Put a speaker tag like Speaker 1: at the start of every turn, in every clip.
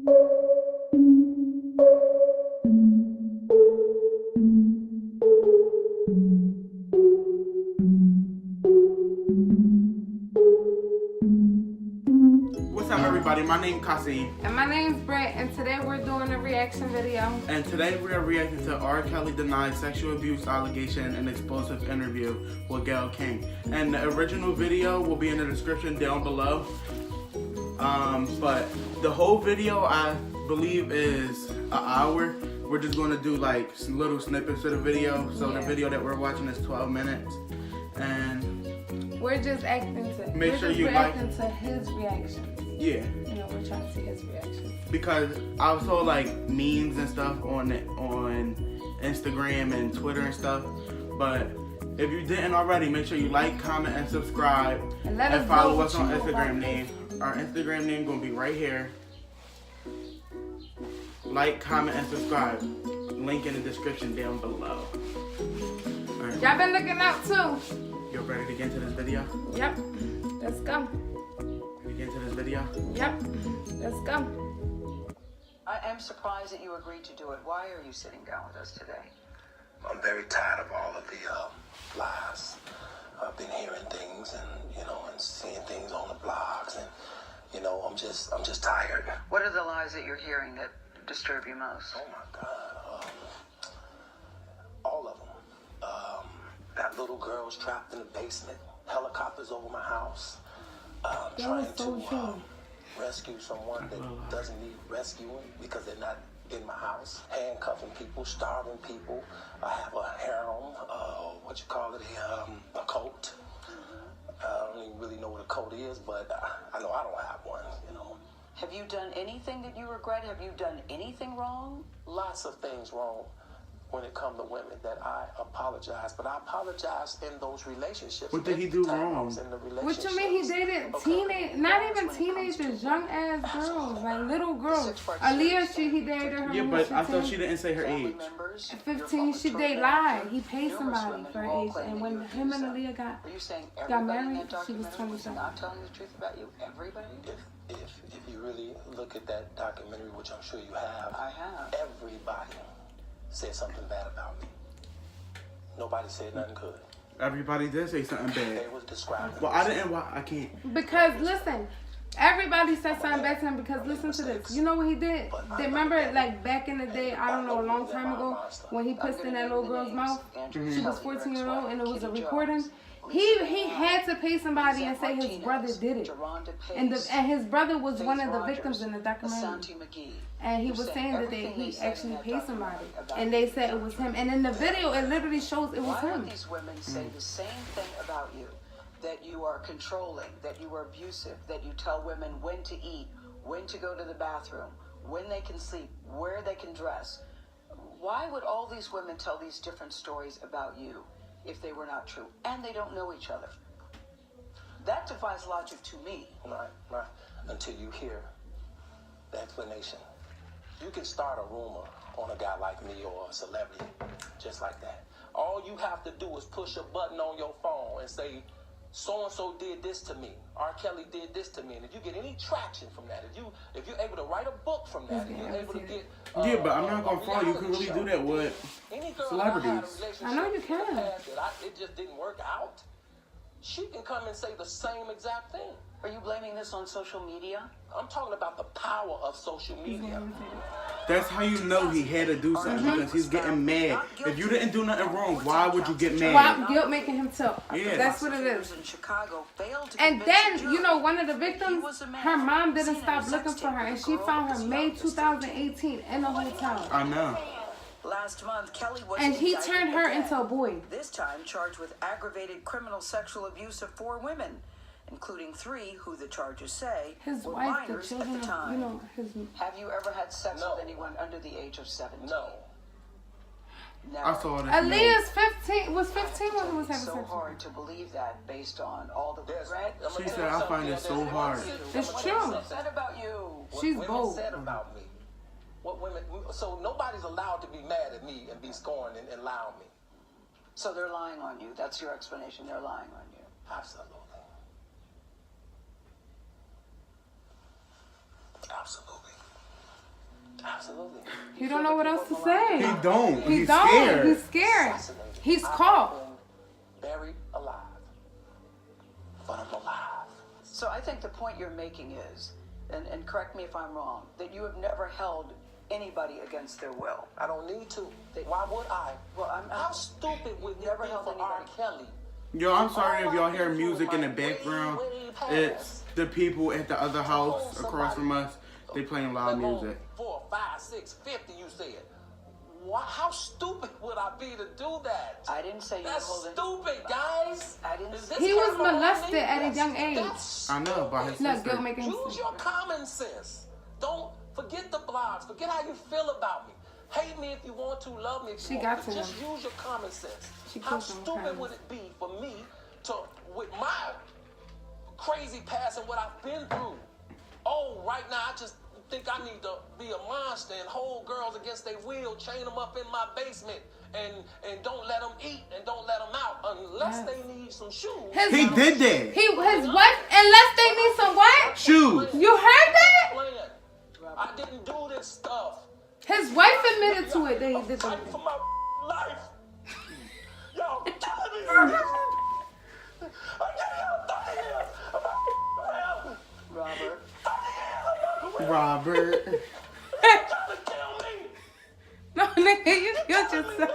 Speaker 1: What's up, everybody? My name's Kasim.
Speaker 2: And my name's Brett, and today we're doing a reaction video.
Speaker 1: And today we are reacting to R.Kelly denied sexual abuse allegation and explosive interview with Gayle King. And the original video will be in the description down below. But the whole video, I believe, is an hour. We're just going to do like little snippets of the video. So the video that we're watching is 12 minutes. And
Speaker 2: we're just acting to reacting to his reactions.
Speaker 1: Yeah.
Speaker 2: You know, we're trying to see his reactions.
Speaker 1: Because I saw like memes and stuff on Instagram and Twitter and stuff. But if you didn't already, make sure you like, comment, and subscribe.
Speaker 2: And
Speaker 1: follow us on Instagram name. Our Instagram name gonna be right here. Like, comment, and subscribe. Link in the description down below. Right.
Speaker 2: Y'all been looking out too.
Speaker 1: You ready to get into this video?
Speaker 2: Yep. Let's go.
Speaker 1: Ready to get into this video?
Speaker 2: Yep. Let's go.
Speaker 3: I am surprised that you agreed to do it. Why are you sitting down with us today?
Speaker 4: I'm very tired of all of the lies. I've been hearing things and seeing things on the blogs, and I'm just tired.
Speaker 3: What are the lies that you're hearing that disturb you most?
Speaker 4: Oh my God, all of them. That little girl's trapped in the basement. Helicopters over my house. Trying to rescue someone that doesn't need rescuing because they're not in my house. Handcuffing people, starving people. I have a harem, a cult. I don't even really know what a cult is, but I know I don't have one,
Speaker 3: Have you done anything that you regret? Have you done anything wrong?
Speaker 4: Lots of things wrong when it comes to women that I apologize, but I apologize in those relationships.
Speaker 1: What did he do wrong?
Speaker 2: What you mean he dated not even teenagers, young ass girls, like little girls. Aaliyah, he dated her.
Speaker 1: Yeah, but I thought she didn't say her age.
Speaker 2: At 15, they lied. He paid somebody for her age, and when him and Aaliyah got married, she was 27.
Speaker 3: Not telling the truth about you, everybody?
Speaker 4: If you really look at that documentary, which I'm sure you have,
Speaker 3: I have.
Speaker 4: Everybody said something bad about me. Nobody said nothing good.
Speaker 1: Everybody did say something bad.
Speaker 4: They was describing.
Speaker 1: Well, I didn't. I can't.
Speaker 2: Because listen, everybody said something bad to him. Because listen to this. You know what he did? Remember, like back in the day, I don't know, a long time ago, when he pissed in that little girl's mouth. She was 14 years old, and it was a recording. He had to pay somebody and say his brother did it, and his brother was one of the victims in the documentary. And he was saying that he actually paid somebody, and they said it was him. And in the video, it literally shows it was
Speaker 3: Why
Speaker 2: him.
Speaker 3: would these women say the same thing about you? That you are controlling, that you are abusive, that you tell women when to eat, when to go to the bathroom, when they can sleep, where they can dress. Why would all these women tell these different stories about you if they were not true? And they don't know each other. That defies logic to me.
Speaker 4: Right. Until you hear the explanation. You can start a rumor on a guy like me or a celebrity, just like that. All you have to do is push a button on your phone and say, so-and-so did this to me. R.Kelly did this to me. And if you get any traction from that, if you're able to write a book from that, if you're able to get...
Speaker 1: yeah, but I'm not going to fall. You can really do that with celebrities.
Speaker 2: I know you can.
Speaker 4: It just didn't work out. She can come and say the same exact thing.
Speaker 3: Are you blaming this on social media?
Speaker 4: I'm talking about the power of social media.
Speaker 1: That's how you know he had to do something, because he's getting mad. If you didn't do nothing wrong, why would you get mad?
Speaker 2: Why guilt making him tell?
Speaker 1: Yeah.
Speaker 2: That's what it is. And then, one of the victims, her mom didn't stop looking for her, and she found her May 2018 in a hotel.
Speaker 1: I know.
Speaker 3: Last month, Kelly was
Speaker 2: and he turned her into a boy.
Speaker 3: This time charged with aggravated criminal sexual abuse of 4 women, including 3 who the charges say were minors at the time. Have you ever had sex with anyone under the age of 17?
Speaker 4: No.
Speaker 1: I saw this.
Speaker 2: Aaliyah's 15 was 15 when he was having sex.
Speaker 3: It's so hard to believe that based on all the regret.
Speaker 1: She said, I find it so hard.
Speaker 2: It's true.
Speaker 3: What said about you?
Speaker 2: She's
Speaker 4: what
Speaker 2: bold.
Speaker 4: Women said about me. What women? So nobody's allowed to be mad at me and be scorned and lie on me.
Speaker 3: So they're lying on you. That's your explanation. They're lying on you.
Speaker 4: Absolutely. Absolutely. Absolutely.
Speaker 2: He don't know what else to say.
Speaker 1: He don't.
Speaker 2: He
Speaker 1: He's
Speaker 2: don't.
Speaker 1: scared.
Speaker 2: He's scared.
Speaker 4: Assassinated.
Speaker 2: He's
Speaker 4: I
Speaker 2: caught.
Speaker 4: have been buried alive. But I'm alive.
Speaker 3: So I think the point you're making is, and correct me if I'm wrong, that you have never held anybody against their will.
Speaker 4: I don't need to. Why would I?
Speaker 3: Well,
Speaker 4: How stupid would
Speaker 3: Never
Speaker 4: never be
Speaker 3: held
Speaker 4: for
Speaker 3: anybody.
Speaker 4: R.Kelly?
Speaker 1: Yo, I'm sorry
Speaker 4: All
Speaker 1: if y'all
Speaker 4: I've
Speaker 1: hear
Speaker 4: been through
Speaker 1: music in the
Speaker 4: my
Speaker 1: background.
Speaker 4: way past.
Speaker 1: It's the people at the other house across from us. They playing loud music.
Speaker 4: 4, 5, 6, 50, you said. Why, how stupid would I be to do that?
Speaker 3: I didn't say you were
Speaker 4: That's
Speaker 3: holding.
Speaker 4: stupid, guys.
Speaker 3: I didn't.
Speaker 4: Is this
Speaker 2: He was
Speaker 4: kind of
Speaker 2: molested
Speaker 4: money?
Speaker 2: at a young age.
Speaker 4: That's
Speaker 1: I know, by his
Speaker 4: stupid.
Speaker 2: Look, Gayle
Speaker 1: sister.
Speaker 2: making
Speaker 4: Use your common sense. Don't forget the blogs. Forget how you feel about me. Hate me if you want to. Love me if you
Speaker 2: She
Speaker 4: want
Speaker 2: got
Speaker 4: to.
Speaker 2: to
Speaker 4: Just
Speaker 2: him.
Speaker 4: use your common sense.
Speaker 2: She
Speaker 4: How
Speaker 2: killed him with
Speaker 4: stupid
Speaker 2: kindness.
Speaker 4: would it be for me to, with my crazy past and what I've been through? Oh, right now I just think I need to be a monster and hold girls against their will, chain them up in my basement, and don't let them eat and don't let them out unless they need some shoes.
Speaker 1: He did that.
Speaker 2: His wife, unless they need some what?
Speaker 1: Shoes.
Speaker 2: You heard that?
Speaker 4: I didn't do this stuff.
Speaker 2: His wife admitted to it that he did
Speaker 4: Fighting
Speaker 2: that.
Speaker 4: for my life. Y'all killing me. I gave y'all 30 years of my
Speaker 3: Robert.
Speaker 1: Robert.
Speaker 4: trying to kill me.
Speaker 2: No, nigga, you killed yourself.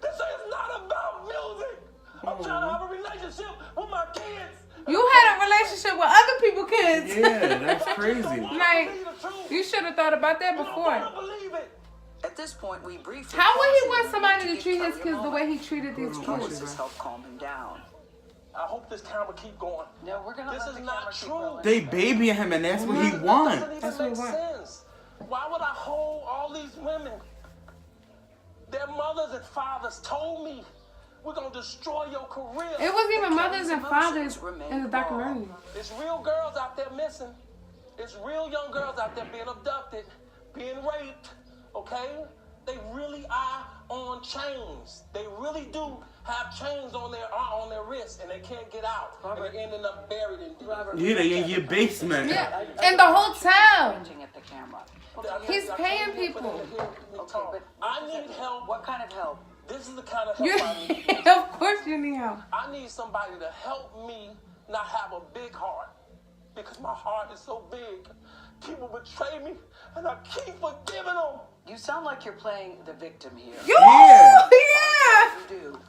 Speaker 4: This is not about music. I'm trying to have a relationship with my kids.
Speaker 2: You had a relationship with other people's kids.
Speaker 1: Yeah, that's crazy.
Speaker 2: Like, you should have thought about that
Speaker 4: I don't
Speaker 2: before.
Speaker 4: believe it.
Speaker 3: At this point, we briefly.
Speaker 2: How would he
Speaker 3: paused
Speaker 2: want
Speaker 3: it
Speaker 2: somebody to
Speaker 3: give
Speaker 2: treat his
Speaker 3: Kelly a
Speaker 2: kids the
Speaker 3: moment.
Speaker 2: way he treated these kids?
Speaker 3: Voices help calm him down.
Speaker 4: I hope this camera keep going.
Speaker 3: No, we're gonna
Speaker 4: This
Speaker 3: let
Speaker 4: is
Speaker 3: the
Speaker 4: not
Speaker 3: camera keep
Speaker 4: true.
Speaker 3: rolling.
Speaker 1: They babying him, and that's what he
Speaker 4: That
Speaker 1: wants.
Speaker 4: doesn't even
Speaker 2: That's what
Speaker 4: make
Speaker 2: he want.
Speaker 4: sense. Why would I hold all these women? Their mothers and fathers told me, we're going to destroy your career.
Speaker 2: It wasn't even mothers and
Speaker 3: Kelly's
Speaker 2: fathers
Speaker 3: emotions remain
Speaker 2: in the documentary.
Speaker 4: It's real girls out there missing. It's real young girls out there being abducted, being raped, okay? They really are on chains. They really do have chains on their wrists, and they can't get out. And they're ending up buried in
Speaker 1: Yeah, they in your basement.
Speaker 2: Yeah, in the hotel.
Speaker 3: Pointing at the camera.
Speaker 2: He's paying people.
Speaker 3: Okay, but
Speaker 4: I need help.
Speaker 3: what kind of help?
Speaker 4: This is the kind of help
Speaker 2: You,
Speaker 4: I need.
Speaker 2: of course you need help.
Speaker 4: I need somebody to help me not have a big heart, because my heart is so big. People betray me, and I keep forgiving them.
Speaker 3: You sound like you're playing the victim here.
Speaker 1: Yeah.
Speaker 2: Yeah.
Speaker 3: You do.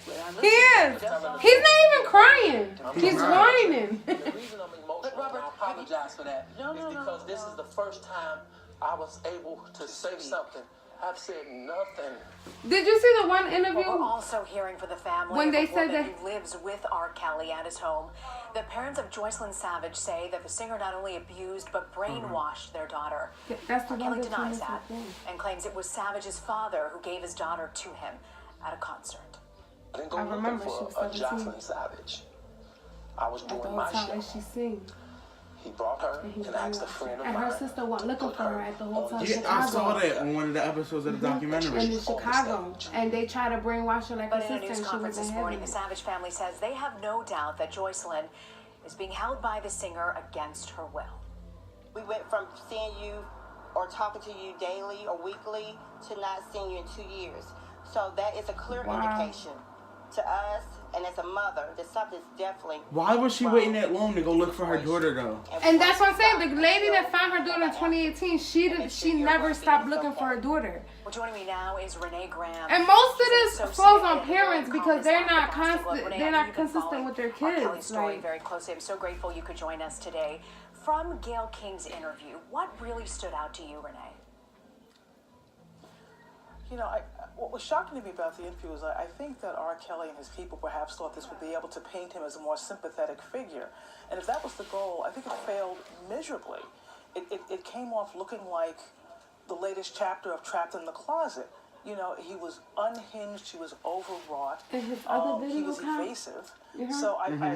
Speaker 3: When I listen
Speaker 2: He is.
Speaker 3: to it,
Speaker 2: He's not even crying. He's whining.
Speaker 4: The reason I'm emotional,
Speaker 3: But Robert,
Speaker 4: and I apologize for that,
Speaker 3: No,
Speaker 4: is
Speaker 3: no, no,
Speaker 4: because this
Speaker 3: no.
Speaker 4: is the first time I was able to say something. I've said nothing.
Speaker 2: Did you see the one
Speaker 5: Well,
Speaker 2: interview?
Speaker 5: we're also hearing from the family
Speaker 2: When
Speaker 5: of
Speaker 2: they
Speaker 5: a
Speaker 2: said
Speaker 5: woman
Speaker 2: that-
Speaker 5: who lives with R.Kelly at his home. The parents of Joycelyn Savage say that the singer not only abused but brainwashed their daughter.
Speaker 2: That's the one
Speaker 5: R.Kelly
Speaker 2: that
Speaker 5: denies
Speaker 2: told us
Speaker 5: that
Speaker 2: before.
Speaker 5: and claims it was Savage's father who gave his daughter to him at a concert.
Speaker 4: I didn't go
Speaker 2: I
Speaker 4: looking
Speaker 2: remember
Speaker 4: for
Speaker 2: she was
Speaker 4: a
Speaker 2: 17.
Speaker 4: Jocelyn Savage. I was
Speaker 2: At the
Speaker 4: doing my
Speaker 2: hotel
Speaker 4: show.
Speaker 2: and she sing.
Speaker 4: He brought her
Speaker 2: And he
Speaker 4: and asked a friend of
Speaker 2: and
Speaker 4: mine.
Speaker 2: her sister went looking for her at the hotel in
Speaker 1: Yeah, I saw
Speaker 2: Chicago.
Speaker 1: that on one of the episodes of the
Speaker 2: And
Speaker 1: documentary.
Speaker 2: in Chicago. And they try to brainwash her like
Speaker 5: But
Speaker 2: her
Speaker 5: in a
Speaker 2: sister
Speaker 5: news
Speaker 2: and she
Speaker 5: conference this
Speaker 2: wasn't
Speaker 5: morning,
Speaker 2: having
Speaker 5: the
Speaker 2: it.
Speaker 5: Savage family says they have no doubt that Joycelyn is being held by the singer against her will.
Speaker 6: We went from seeing you or talking to you daily or weekly to not seeing you in 2 years. So that is a clear
Speaker 2: Wow.
Speaker 6: indication to us and as a mother that something's definitely
Speaker 1: Why was she waiting that long to go look for her daughter, though?
Speaker 2: And that's what I'm saying. The lady that found her daughter in 2018, she never stopped looking for her daughter.
Speaker 5: Well, joining me now is Renee Graham.
Speaker 2: And most of
Speaker 5: She's
Speaker 2: this
Speaker 5: an
Speaker 2: falls on
Speaker 5: associate
Speaker 2: parents
Speaker 5: in
Speaker 2: because they're
Speaker 5: Congress
Speaker 2: not
Speaker 5: at the Boston Globe.
Speaker 2: constant.
Speaker 5: Renee,
Speaker 2: They're
Speaker 5: I know
Speaker 2: not
Speaker 5: you've been
Speaker 2: consistent
Speaker 5: following
Speaker 2: with their
Speaker 5: R. Kelly's
Speaker 2: kids.
Speaker 5: story
Speaker 2: Like,
Speaker 5: very closely. I'm so grateful you could join us today. From Gayle King's interview, what really stood out to you, Renee?
Speaker 7: You know, what was shocking to me about the interview is I think that R. Kelly and his people perhaps thought this would be able to paint him as a more sympathetic figure. And if that was the goal, I think it failed miserably. It came off looking like the latest chapter of Trapped in the Closet. You know, he was unhinged, he was overwrought.
Speaker 2: in his other
Speaker 7: He
Speaker 2: video
Speaker 7: was
Speaker 2: count,
Speaker 7: evasive.
Speaker 2: you heard?
Speaker 7: So I
Speaker 2: in
Speaker 7: you know,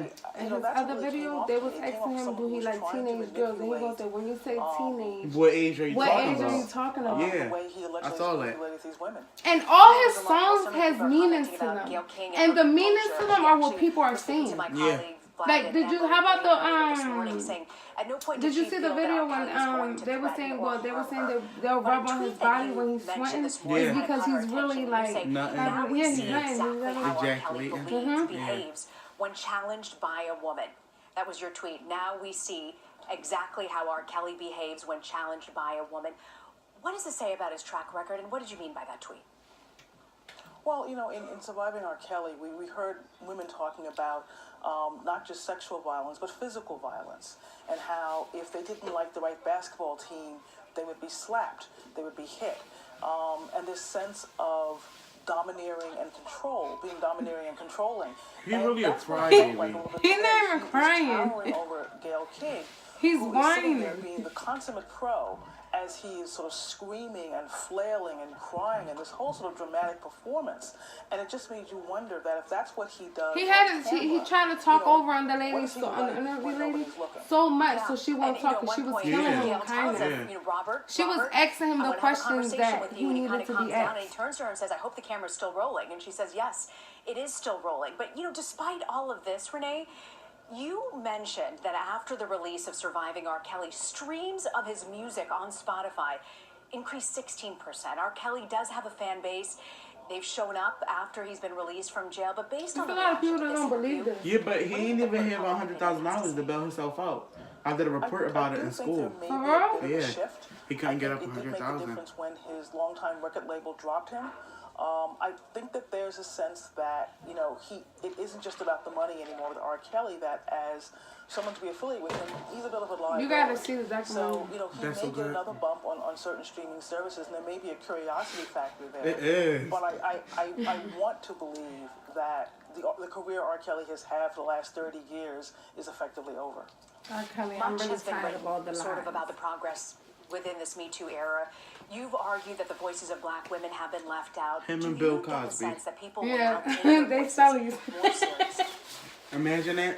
Speaker 2: his
Speaker 7: that's
Speaker 2: other
Speaker 7: what really came
Speaker 2: video,
Speaker 7: off
Speaker 2: they
Speaker 7: to
Speaker 2: was
Speaker 7: me. It came
Speaker 2: asking
Speaker 7: off
Speaker 2: him,
Speaker 7: someone
Speaker 2: do
Speaker 7: who
Speaker 2: he
Speaker 7: was
Speaker 2: like
Speaker 7: trying to
Speaker 2: teenage girls? And he
Speaker 7: manipulate,
Speaker 2: goes, say, when you say teenage,
Speaker 1: What age are you
Speaker 2: what
Speaker 1: talking
Speaker 2: age are you
Speaker 1: about?
Speaker 2: talking about?
Speaker 1: Yeah.
Speaker 7: the way he allegedly
Speaker 1: I saw that.
Speaker 7: manipulated these women.
Speaker 2: And all his
Speaker 5: There's a lot
Speaker 2: songs
Speaker 5: also
Speaker 2: has
Speaker 5: people are
Speaker 2: meanings
Speaker 5: commenting
Speaker 2: to
Speaker 5: about
Speaker 2: them.
Speaker 5: Gayle King
Speaker 2: And the
Speaker 5: her
Speaker 2: meanings
Speaker 5: culture.
Speaker 2: to them
Speaker 5: She
Speaker 2: are what
Speaker 5: actually
Speaker 2: people are
Speaker 5: was speaking
Speaker 2: saying.
Speaker 5: to my
Speaker 1: Yeah.
Speaker 5: colleague
Speaker 2: Like, did you? How about
Speaker 5: this morning, saying, at no point
Speaker 2: did you see the video when they were saying that they'll rub on his body when he's sweating?
Speaker 1: Yeah.
Speaker 2: It's because he's really like
Speaker 1: Nothing.
Speaker 2: he's
Speaker 5: exactly how R. Kelly
Speaker 1: Ejaculating.
Speaker 5: behaves when challenged by a woman. That was your tweet. Now we see exactly how R. Kelly behaves when challenged by a woman. What does this say about his track record, and what did you mean by that tweet?
Speaker 7: Well, you know, in Surviving R. Kelly, we heard women talking about not just sexual violence, but physical violence, and how if they didn't like the right basketball team, they would be slapped, they would be hit. And this sense of domineering and control, being domineering and controlling.
Speaker 1: He really a crybaby.
Speaker 2: He's not even crying.
Speaker 7: He's towering over Gayle King.
Speaker 2: He's
Speaker 7: who is sitting there
Speaker 2: whining.
Speaker 7: being the consummate pro as he is sort of screaming and flailing and crying and this whole sort of dramatic performance. And it just made you wonder that if that's what he does.
Speaker 2: He tried to talk over on the
Speaker 7: what
Speaker 2: lady,
Speaker 7: is he
Speaker 2: so on the
Speaker 7: like
Speaker 2: interview
Speaker 7: when
Speaker 2: lady,
Speaker 7: nobody's looking?
Speaker 2: so much, so she won't
Speaker 5: And,
Speaker 2: talk.
Speaker 5: at
Speaker 2: Cause she
Speaker 5: one
Speaker 2: was
Speaker 5: point,
Speaker 2: killing him
Speaker 5: Gayle
Speaker 2: with
Speaker 5: tells
Speaker 2: kindness.
Speaker 5: him, Robert,
Speaker 2: She was asking him
Speaker 5: I
Speaker 2: the
Speaker 5: wanna have a
Speaker 2: questions
Speaker 5: conversation
Speaker 2: that
Speaker 5: with
Speaker 2: he
Speaker 5: you, and he
Speaker 2: needed
Speaker 5: kind
Speaker 2: to
Speaker 5: of
Speaker 2: be
Speaker 5: comes down and he
Speaker 2: asked.
Speaker 5: turns to her and says, I hope the camera's still rolling. And she says, yes, it is still rolling. But, despite all of this, Renee, you mentioned that after the release of Surviving R. Kelly, streams of his music on Spotify increased 16%. R. Kelly does have a fan base. They've shown up after he's been released from jail, but based on
Speaker 2: There's
Speaker 5: the
Speaker 2: a lot of people
Speaker 5: reaction
Speaker 2: that
Speaker 5: to
Speaker 2: don't
Speaker 5: this
Speaker 2: believe
Speaker 5: interview,
Speaker 2: this.
Speaker 1: Yeah, but he ain't even have $100,000 to bail himself out. I did a report about it in school.
Speaker 2: For real?
Speaker 1: Yeah.
Speaker 7: Shift.
Speaker 1: He couldn't get up
Speaker 7: It did make a
Speaker 1: 100,000.
Speaker 7: difference when his longtime record label dropped him. I think that there's a sense that, it isn't just about the money anymore with R. Kelly, that as someone to be affiliated with him, he's a bit of a liability.
Speaker 2: You gotta see the documentary.
Speaker 7: So, he
Speaker 1: That's
Speaker 7: may
Speaker 1: so
Speaker 7: get
Speaker 1: good.
Speaker 7: another bump on certain streaming services, and there may be a curiosity factor there.
Speaker 1: It is.
Speaker 7: But I want to believe that the career R. Kelly has had for the last 30 years is effectively over.
Speaker 2: R. Kelly, I'm
Speaker 5: much
Speaker 2: really
Speaker 5: has been
Speaker 2: tired
Speaker 5: written
Speaker 2: of all the
Speaker 5: sort of
Speaker 2: lies.
Speaker 5: about the progress within this Me Too era. You've argued that the voices of black women have been left out.
Speaker 1: Him
Speaker 5: Do
Speaker 1: and Bill
Speaker 5: you get the
Speaker 1: Cosby.
Speaker 5: sense that people will
Speaker 2: Yeah,
Speaker 5: now take their
Speaker 2: they
Speaker 5: voices
Speaker 2: sell you.
Speaker 5: more seriously?
Speaker 1: Imagine that.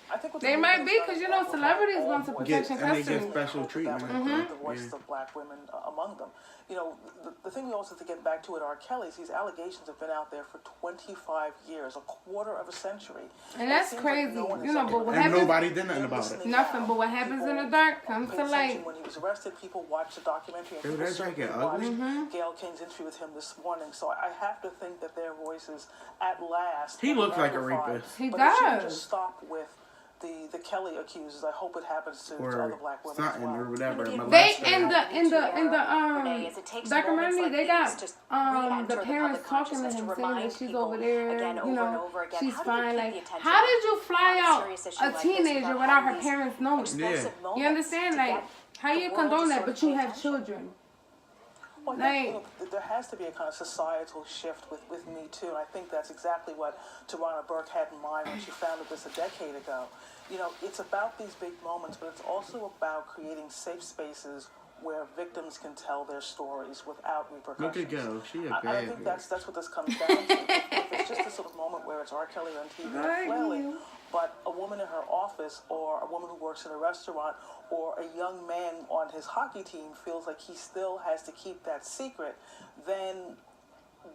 Speaker 7: I think what
Speaker 2: They
Speaker 7: the
Speaker 2: might
Speaker 7: movement
Speaker 2: be,
Speaker 7: has
Speaker 2: 'cause
Speaker 7: done
Speaker 2: you know
Speaker 7: is
Speaker 2: celebrities
Speaker 7: all
Speaker 2: want to
Speaker 7: voices-
Speaker 2: protection
Speaker 1: and they get
Speaker 2: custody.
Speaker 1: special
Speaker 7: That
Speaker 1: treatment.
Speaker 7: was the voices of black women among them. The thing we also have to get back to with R. Kelly is these allegations have been out there for 25 years, a quarter of a century.
Speaker 2: And that's
Speaker 7: it seems
Speaker 2: crazy.
Speaker 7: Like no one
Speaker 2: You
Speaker 7: is
Speaker 2: know,
Speaker 7: ever
Speaker 2: but what
Speaker 1: And
Speaker 2: happens?
Speaker 1: nobody did nothing about it.
Speaker 2: Nothing. But what happens in the dark comes
Speaker 7: paid
Speaker 2: to
Speaker 7: attention
Speaker 2: light.
Speaker 7: when he was arrested. People watched the documentary. And
Speaker 1: Dude,
Speaker 7: people
Speaker 1: that jacket
Speaker 7: certainly
Speaker 1: ugly.
Speaker 7: watched Gayle King's interview with him this morning. So I have to think that their voices, at last,
Speaker 1: He
Speaker 7: will be
Speaker 1: looks like a
Speaker 7: magnified.
Speaker 1: rapist.
Speaker 2: He
Speaker 7: But it shouldn't
Speaker 2: does.
Speaker 7: just stop with the Kelly accusers. I hope it happens to
Speaker 1: Or
Speaker 7: other black women as
Speaker 1: something
Speaker 7: well.
Speaker 1: or whatever.
Speaker 5: They
Speaker 1: molester.
Speaker 2: In the
Speaker 5: Renee, as it takes
Speaker 2: documentary,
Speaker 5: moments
Speaker 2: they
Speaker 5: like
Speaker 2: got
Speaker 5: these to
Speaker 2: the
Speaker 5: re-enter
Speaker 2: parents
Speaker 5: public
Speaker 2: talking to
Speaker 5: consciousness
Speaker 2: him, saying
Speaker 5: remind
Speaker 2: that she's
Speaker 5: people
Speaker 2: over there,
Speaker 5: again, over and over again.
Speaker 2: she's
Speaker 5: How do you
Speaker 2: fine.
Speaker 5: keep
Speaker 2: Like,
Speaker 5: the attention
Speaker 2: how did you fly
Speaker 5: on a
Speaker 2: out
Speaker 5: serious issue
Speaker 2: a
Speaker 5: like this
Speaker 2: teenager
Speaker 5: without
Speaker 2: without her
Speaker 5: having these
Speaker 2: parents knowing?
Speaker 5: explosive
Speaker 1: Yeah.
Speaker 5: moments
Speaker 2: You understand?
Speaker 5: to
Speaker 2: Like,
Speaker 5: get
Speaker 2: how
Speaker 5: the
Speaker 2: you
Speaker 5: world
Speaker 2: condone
Speaker 5: to
Speaker 2: that,
Speaker 5: sort of
Speaker 2: but you
Speaker 5: pay
Speaker 2: have
Speaker 5: attention?
Speaker 2: children?
Speaker 7: Well, I think, there has to be a kind of societal shift with Me Too, and I think that's exactly what Tarana Burke had in mind when she founded this a decade ago. It's about these big moments, but it's also about creating safe spaces where victims can tell their stories without repercussions.
Speaker 1: Look at Gayle. She a
Speaker 7: I
Speaker 1: bad
Speaker 7: think
Speaker 1: bitch.
Speaker 7: that's what this comes down to. If it's just a sort of moment where it's R. Kelly on TV
Speaker 2: Right.
Speaker 7: flailing, but a woman in her office or a woman who works in a restaurant or a young man on his hockey team feels like he still has to keep that secret, then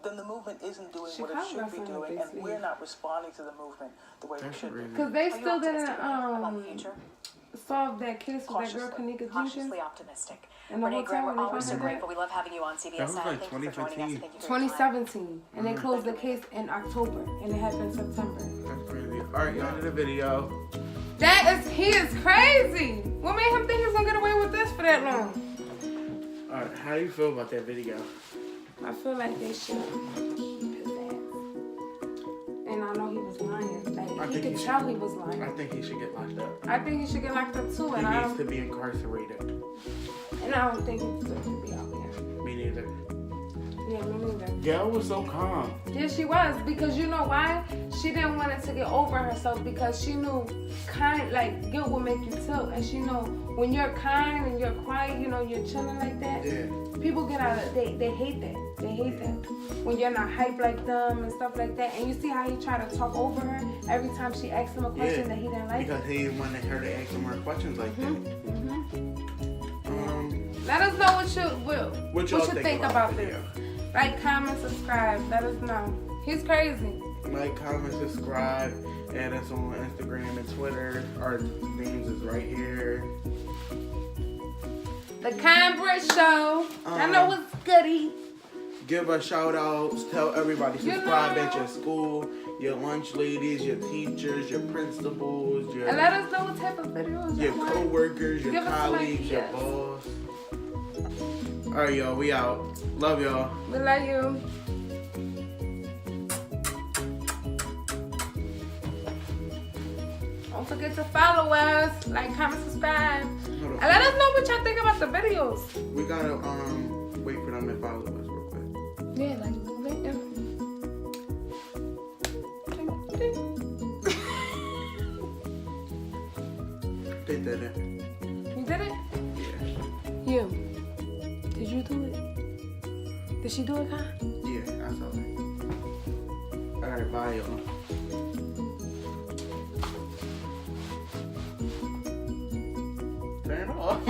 Speaker 7: the movement isn't doing what it
Speaker 2: Chicago
Speaker 7: should
Speaker 2: got
Speaker 7: be
Speaker 2: something
Speaker 7: doing,
Speaker 2: they
Speaker 7: and
Speaker 2: see.
Speaker 7: we're not responding to the movement the way we
Speaker 1: That's
Speaker 7: should be.
Speaker 1: crazy.
Speaker 2: Because they
Speaker 5: Are you
Speaker 2: still didn't
Speaker 5: optimistic about the future?
Speaker 2: solve that case with that girl,
Speaker 7: Cautiously.
Speaker 2: Kanika Jenkins.
Speaker 5: Cautiously optimistic.
Speaker 2: In the
Speaker 5: Renee
Speaker 2: hotel
Speaker 5: Gray,
Speaker 2: when
Speaker 5: we're
Speaker 2: they
Speaker 5: always so
Speaker 2: found her
Speaker 5: grateful. We love having you on
Speaker 1: That
Speaker 5: CBS.
Speaker 1: was like
Speaker 5: Thank you for joining us.
Speaker 1: 2015.
Speaker 5: Thank you for your time.
Speaker 2: 2017, and they closed the case in October, and it happened in September.
Speaker 1: That's crazy. All right, y'all did a video.
Speaker 2: He is crazy. What made him think he was gonna get away with this for that long?
Speaker 1: All right, how do you feel about that video?
Speaker 2: I feel like they should keep his ass. And I know he was lying.
Speaker 1: I
Speaker 2: Like, he
Speaker 1: think
Speaker 2: could
Speaker 1: he
Speaker 2: tell he was
Speaker 1: I
Speaker 2: lying.
Speaker 1: think he should get locked up.
Speaker 2: I think he should get locked up too,
Speaker 1: He
Speaker 2: and I
Speaker 1: needs to
Speaker 2: don't,
Speaker 1: be incarcerated.
Speaker 2: and I don't think he deserves to be out here.
Speaker 1: Me neither.
Speaker 2: Yeah, me neither.
Speaker 1: Gayle was so calm.
Speaker 2: Yeah, she was, because you know why? She didn't want it to get over herself, because she knew guilt will make you tilt, and she knew when you're kind and you're quiet, you're chilling like that.
Speaker 1: Yeah.
Speaker 2: People get out of they hate that. They hate that when you're not hype like them and stuff like that. And you see how he tried to talk over her every time she asked him a question that he didn't like.
Speaker 1: Because he didn't want her to ask him more questions like that.
Speaker 2: Let us know what
Speaker 1: y'all
Speaker 2: you think about
Speaker 1: the
Speaker 2: this.
Speaker 1: video?
Speaker 2: Like, comment, subscribe. Let us know. He's crazy.
Speaker 1: Like, comment, subscribe, Add us on Instagram and Twitter. Our names is right here.
Speaker 2: The Conbridge Show. I know what's goody.
Speaker 1: Give us shout outs. Tell everybody. Subscribe at your school, your lunch ladies, your teachers, your principals,
Speaker 2: And let us know what type of videos
Speaker 1: your
Speaker 2: you want.
Speaker 1: co-workers, your
Speaker 2: Give us some
Speaker 1: colleagues, your
Speaker 2: ideas.
Speaker 1: boss. Alright, y'all. We out. Love y'all.
Speaker 2: We love you. Don't forget to follow us, like, comment, subscribe, and let us know what y'all think about the videos.
Speaker 1: We gotta wait for them to follow us real quick.
Speaker 2: Yeah, like,
Speaker 1: Did that in.
Speaker 2: you did it?
Speaker 1: Yeah.
Speaker 2: You. Did you do it? Did she do it, Kai?
Speaker 1: Yeah, I saw it. Alright, bye y'all. Turn it off.